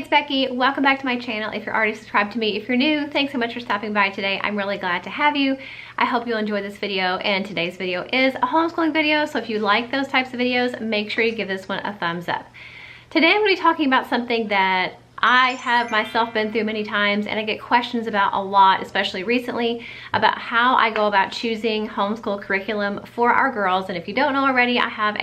it's Becky. Welcome back to my channel. If you're already subscribed to me, if you're new, thanks so much for stopping by today. I'm really glad to have you. I hope you'll enjoy this video, and today's video is a homeschooling video, so if you like those types of videos, make sure you give this one a thumbs up. Today I'm going to be talking about something that I have myself been through many times and I get questions about a lot, especially recently, about how I go about choosing homeschool curriculum for our girls. And if you don't know already, I have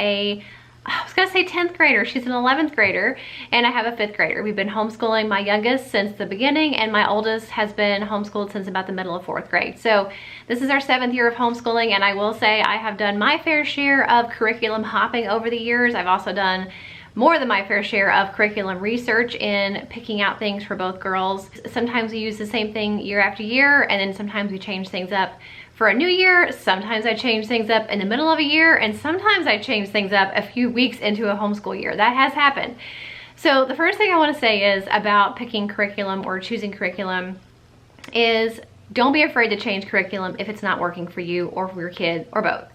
I was gonna say 10th grader. She's an 11th grader, and I have a 5th grader. We've been homeschooling my youngest since the beginning, and my oldest has been homeschooled since about the middle of 4th grade. So this is our 7th year of homeschooling, and I will say I have done my fair share of curriculum hopping over the years. I've also done more than my fair share of curriculum research in picking out things for both girls. Sometimes we use the same thing year after year, and then sometimes we change things up for a new year. Sometimes I change things up in the middle of a year, and sometimes I change things up a few weeks into a homeschool year. That has happened. So the first thing I want to say is about picking curriculum or choosing curriculum is don't be afraid to change curriculum if it's not working for you or for your kid or both.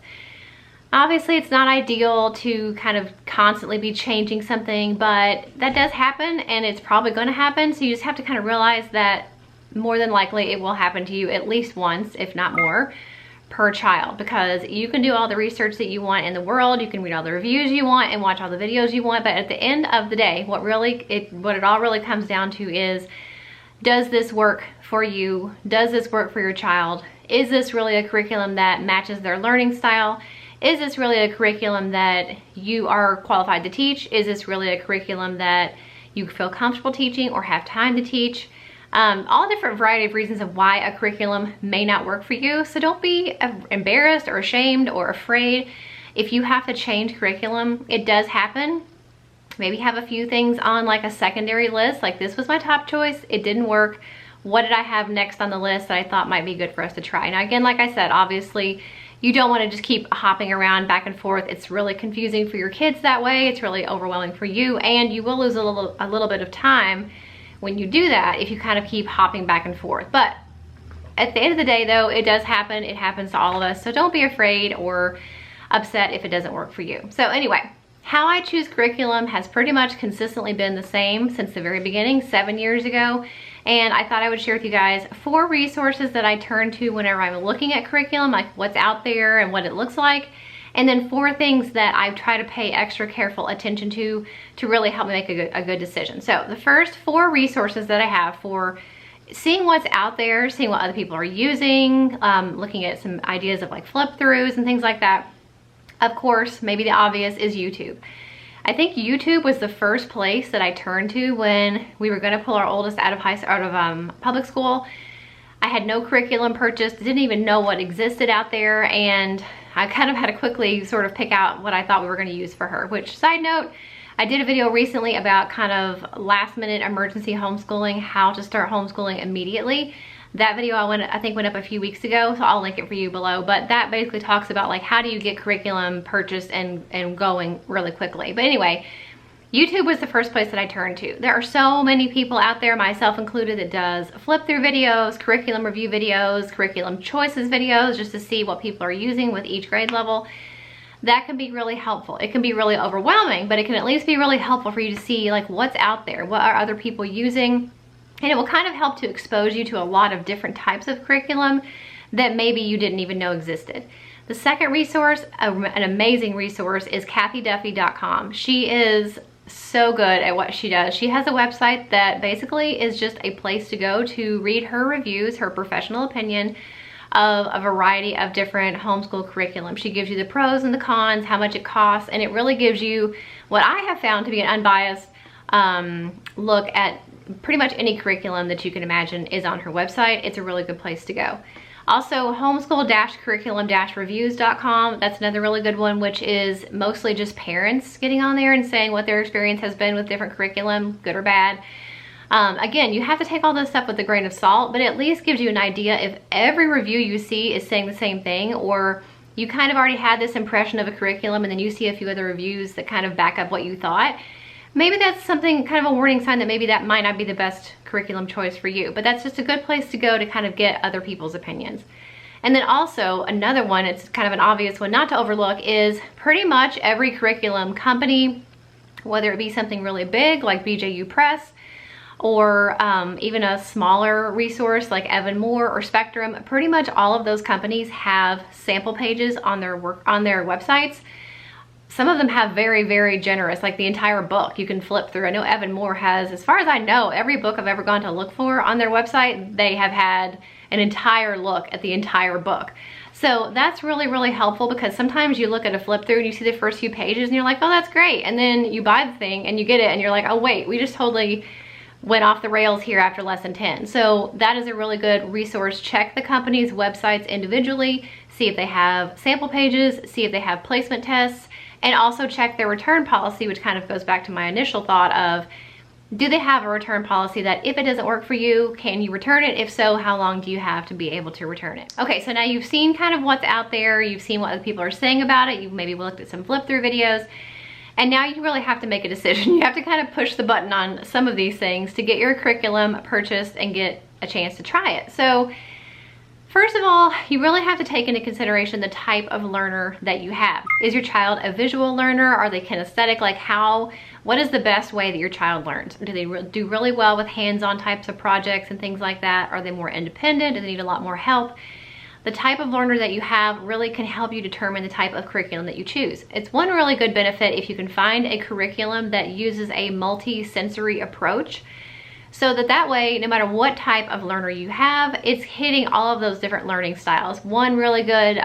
Obviously, it's not ideal to kind of constantly be changing something, but that does happen, and it's probably going to happen. So you just have to kind of realize that more than likely it will happen to you at least once, if not more, per child, because you can do all the research that you want in the world, you can read all the reviews you want and watch all the videos you want, but at the end of the day, what it all really comes down to is, does this work for you? Does this work for your child? Is this really a curriculum that matches their learning style? Is this really a curriculum that you are qualified to teach? Is this really a curriculum that you feel comfortable teaching or have time to teach? All different variety of reasons of why a curriculum may not work for you. So don't be embarrassed or ashamed or afraid if you have to change curriculum. It does happen. Maybe have a few things on like a secondary list, like this was my top choice, it didn't work. What did I have next on the list that I thought might be good for us to try? Now again, like I said, obviously you don't want to just keep hopping around back and forth. It's really confusing for your kids that way. It's really overwhelming for you, and you will lose a little bit of time when you do that if you kind of keep hopping back and forth. But at the end of the day though, it does happen. It happens to all of us. So don't be afraid or upset if it doesn't work for you. So anyway, how I choose curriculum has pretty much consistently been the same since the very beginning, 7 years ago. And I thought I would share with you guys 4 resources that I turn to whenever I'm looking at curriculum, like what's out there and what it looks like. And then 4 things that I try to pay extra careful attention to really help me make a good decision. So the first 4 resources that I have for seeing what's out there, seeing what other people are using, looking at some ideas of like flip throughs and things like that. Of course, maybe the obvious is YouTube. I think YouTube was the first place that I turned to when we were gonna pull our oldest out of public school. I had no curriculum purchased, didn't even know what existed out there, and I kind of had to quickly sort of pick out what I thought we were gonna use for her, which, side note, I did a video recently about kind of last minute emergency homeschooling, how to start homeschooling immediately. That video I think went up a few weeks ago, so I'll link it for you below, but that basically talks about like how do you get curriculum purchased and going really quickly. But anyway, YouTube was the first place that I turned to. There are so many people out there, myself included, that does flip through videos, curriculum review videos, curriculum choices videos, just to see what people are using with each grade level. That can be really helpful. It can be really overwhelming, but it can at least be really helpful for you to see like what's out there, what are other people using, and it will kind of help to expose you to a lot of different types of curriculum that maybe you didn't even know existed. The second resource, an amazing resource, is kathyduffy.com. She is so good at what she does. She has a website that basically is just a place to go to read her reviews, her professional opinion of a variety of different homeschool curriculum. She gives you the pros and the cons, how much it costs, and it really gives you what I have found to be an unbiased look at pretty much any curriculum that you can imagine is on her website. It's a really good place to go. Also, homeschool-curriculum-reviews.com. That's another really good one, which is mostly just parents getting on there and saying what their experience has been with different curriculum, good or bad. Again, you have to take all this stuff with a grain of salt, but it at least gives you an idea if every review you see is saying the same thing, or you kind of already had this impression of a curriculum and then you see a few other reviews that kind of back up what you thought. Maybe that's something, kind of a warning sign that maybe that might not be the best curriculum choice for you, but that's just a good place to go to kind of get other people's opinions. And then also another one, it's kind of an obvious one not to overlook, is pretty much every curriculum company, whether it be something really big like BJU Press, or even a smaller resource like Evan Moore or Spectrum, pretty much all of those companies have sample pages on their websites. Some of them have very, very generous, like the entire book you can flip through. I know Evan Moore has, as far as I know, every book I've ever gone to look for on their website, they have had an entire look at the entire book. So that's really, really helpful, because sometimes you look at a flip through and you see the first few pages and you're like, oh, that's great. And then you buy the thing and you get it and you're like, oh wait, we just totally went off the rails here after lesson 10. So that is a really good resource. Check the company's websites individually, see if they have sample pages, see if they have placement tests, and also check their return policy, which kind of goes back to my initial thought of, do they have a return policy that if it doesn't work for you, can you return it? If so, how long do you have to be able to return it? Okay, so now you've seen kind of what's out there, you've seen what other people are saying about it, you've maybe looked at some flip through videos, and now you really have to make a decision. You have to kind of push the button on some of these things to get your curriculum purchased and get a chance to try it. So first of all, you really have to take into consideration the type of learner that you have. Is your child a visual learner? Are they kinesthetic? Like what is the best way that your child learns? Do they do really well with hands-on types of projects and things like that? Are they more independent? Do they need a lot more help? The type of learner that you have really can help you determine the type of curriculum that you choose. It's one really good benefit if you can find a curriculum that uses a multi-sensory approach, so that way, no matter what type of learner you have, it's hitting all of those different learning styles. One really good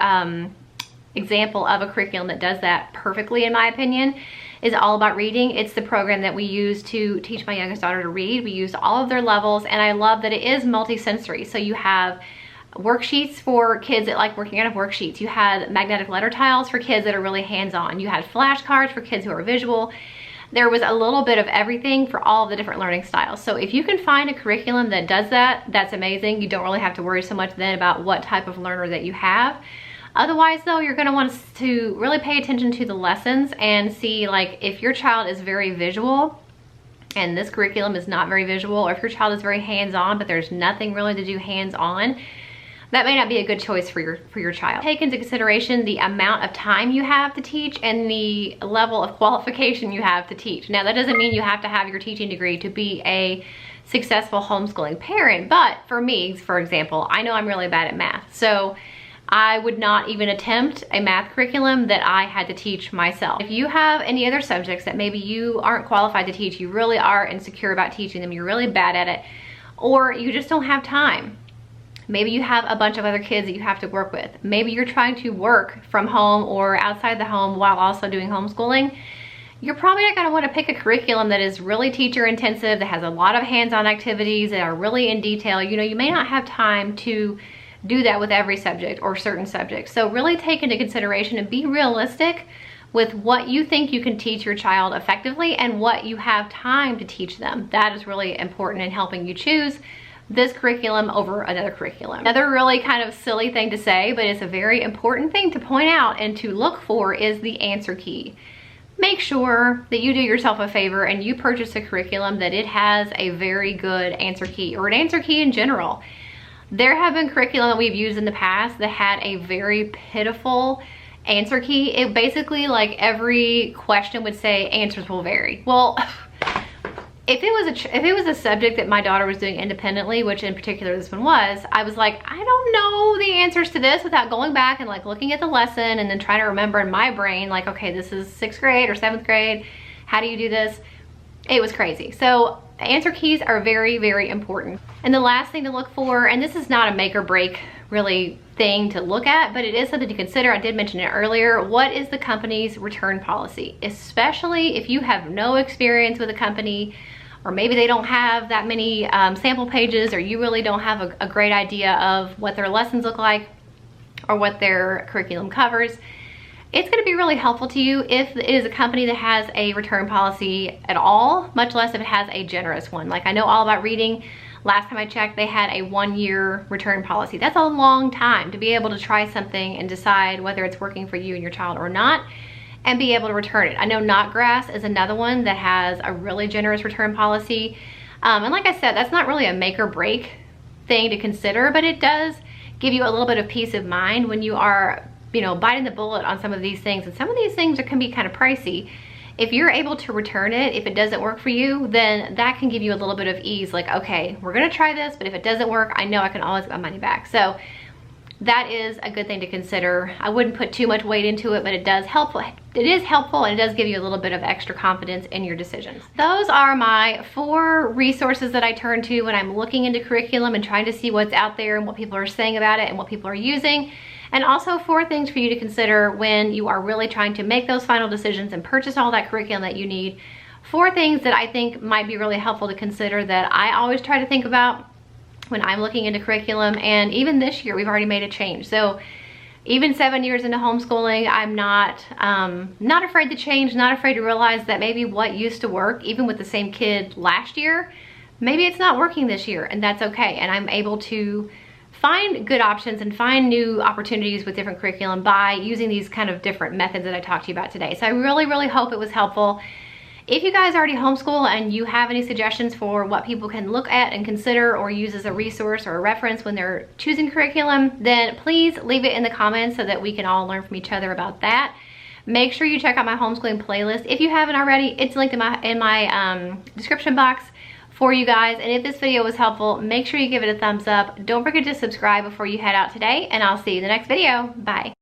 example of a curriculum that does that perfectly, in my opinion, is All About Reading. It's the program that we use to teach my youngest daughter to read. We use all of their levels, and I love that it is multi-sensory. So you have worksheets for kids that like working out of worksheets. You had magnetic letter tiles for kids that are really hands-on. You had flashcards for kids who are visual. There was a little bit of everything for all of the different learning styles. So if you can find a curriculum that does that, that's amazing. You don't really have to worry so much then about what type of learner that you have. Otherwise though, you're gonna want to really pay attention to the lessons and see, like, if your child is very visual and this curriculum is not very visual, or if your child is very hands-on but there's nothing really to do hands-on, that may not be a good choice for your child. Take into consideration the amount of time you have to teach and the level of qualification you have to teach. Now, that doesn't mean you have to have your teaching degree to be a successful homeschooling parent, but for me, for example, I know I'm really bad at math, so I would not even attempt a math curriculum that I had to teach myself. If you have any other subjects that maybe you aren't qualified to teach, you really are insecure about teaching them, you're really bad at it, or you just don't have time. Maybe you have a bunch of other kids that you have to work with. Maybe you're trying to work from home or outside the home while also doing homeschooling. You're probably not going to want to pick a curriculum that is really teacher intensive, that has a lot of hands-on activities that are really in detail. You know, you may not have time to do that with every subject or certain subjects. So really take into consideration and be realistic with what you think you can teach your child effectively and what you have time to teach them. That is really important in helping you choose this curriculum over another curriculum. Another really kind of silly thing to say, but it's a very important thing to point out and to look for, is the answer key. Make sure that you do yourself a favor and you purchase a curriculum that it has a very good answer key, or an answer key in general. There have been curriculum that we've used in the past that had a very pitiful answer key. It basically, like, every question would say answers will vary. Well, if it was a subject that my daughter was doing independently, which in particular this one was, I was like, I don't know the answers to this without going back and like looking at the lesson and then trying to remember in my brain, like, okay, this is 6th grade or 7th grade. How do you do this? It was crazy. So answer keys are very, very important. And the last thing to look for, and this is not a make or break really thing to look at, but it is something to consider. I did mention it earlier. What is the company's return policy? Especially if you have no experience with a company, or maybe they don't have that many sample pages, or you really don't have a great idea of what their lessons look like or what their curriculum covers. It's going to be really helpful to you if it is a company that has a return policy at all, much less if it has a generous one. Like, I know All About Reading, last time I checked, they had a 1-year return policy. That's a long time to be able to try something and decide whether it's working for you and your child or not, and be able to return it. I know Knotgrass is another one that has a really generous return policy. And like I said, that's not really a make or break thing to consider, but it does give you a little bit of peace of mind when you are, you know, biting the bullet on some of these things. And some of these things can be kind of pricey. if you're able to return it, if it doesn't work for you, then that can give you a little bit of ease. Like, okay, we're gonna try this, but if it doesn't work, I know I can always get my money back. So that is a good thing to consider. I wouldn't put too much weight into it, but it is helpful and it does give you a little bit of extra confidence in your decisions. Those are my 4 resources that I turn to when I'm looking into curriculum and trying to see what's out there and what people are saying about it and what people are using. And also 4 things for you to consider when you are really trying to make those final decisions and purchase all that curriculum that you need. 4 things that I think might be really helpful to consider that I always try to think about when I'm looking into curriculum. And even this year, we've already made a change. So even 7 years into homeschooling, I'm not afraid to change, not afraid to realize that maybe what used to work, even with the same kid last year, maybe it's not working this year, and that's okay. And I'm able to find good options and find new opportunities with different curriculum by using these kind of different methods that I talked to you about today. So I really, really hope it was helpful. If you guys already homeschool and you have any suggestions for what people can look at and consider or use as a resource or a reference when they're choosing curriculum, then please leave it in the comments so that we can all learn from each other about that. Make sure you check out my homeschooling playlist. If you haven't already, it's linked in my description box for you guys. And if this video was helpful, make sure you give it a thumbs up. Don't forget to subscribe before you head out today, and I'll see you in the next video. Bye.